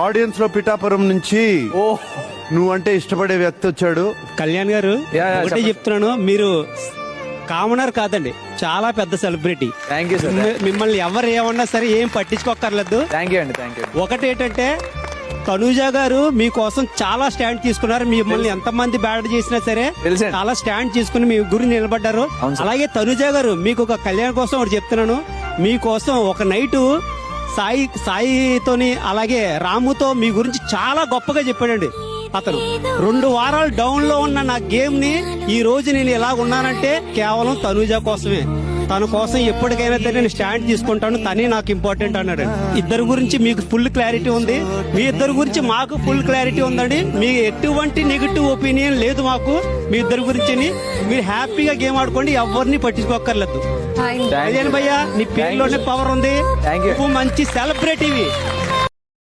Audience లో పిఠాపురం నుంచి నువ్వంటే ఇష్టపడే వ్యక్తి వచ్చాడు. కళ్యాణ్ గారు ఒకటే చెప్తున్నాను, మీరు కామనర్ కాదండి, చాలా పెద్ద సెలబ్రిటీ. Thank you sir. మిమ్మల్ని ఎవరు ఏమన్నా సరే ఏం పట్టించుకోక్కర్లేదు. థ్యాంక్ యూ అండి. Thank you. ఒకటేంటంటే తనూజ గారు మీకోసం చాలా స్టాండ్ తీసుకున్నారు. మిమ్మల్ని ఎంతమంది బ్యాడ్ చేసినా సరే తెలుసండి. చాలా స్టాండ్ తీసుకుని మీ గురించి నిలబడ్డారు. అవును సార్. అలాగే తనూజ గారు మీకు ఒక కళ్యాణ్ కోసం ఒకటి చెప్తున్నాను, మీకోసం ఒక నైట్ సాయితోని అలాగే రాముతో మీ గురించి చాలా గొప్పగా చెప్పాడండి. అతను 2 వారాలు డౌన్ లో ఉన్న నా గేమ్ ని ఈ రోజు నేను ఎలా ఉన్నానంటే కేవలం తనూజ కోసమే. తన కోసం ఎప్పటికైనా సరే నేను స్టాండ్ తీసుకుంటాను, తనే నాకు ఇంపార్టెంట్ అన్నాడు. ఇద్దరు గురించి మీకు ఫుల్ క్లారిటీ ఉంది, మీ ఇద్దరు గురించి మాకు ఫుల్ క్లారిటీ ఉందండి. మీ ఎటువంటి నెగిటివ్ ఒపీనియన్ లేదు మాకు మీ ఇద్దరు గురించి. మీరు హ్యాపీగా గేమ్ ఆడుకోండి, ఎవరిని పట్టించుకోక్కర్లేదు. భయ్యా నీ పేరులోనే పవర్ ఉంది, Thank you. నువ్వు మంచి సెలబ్రిటీవి.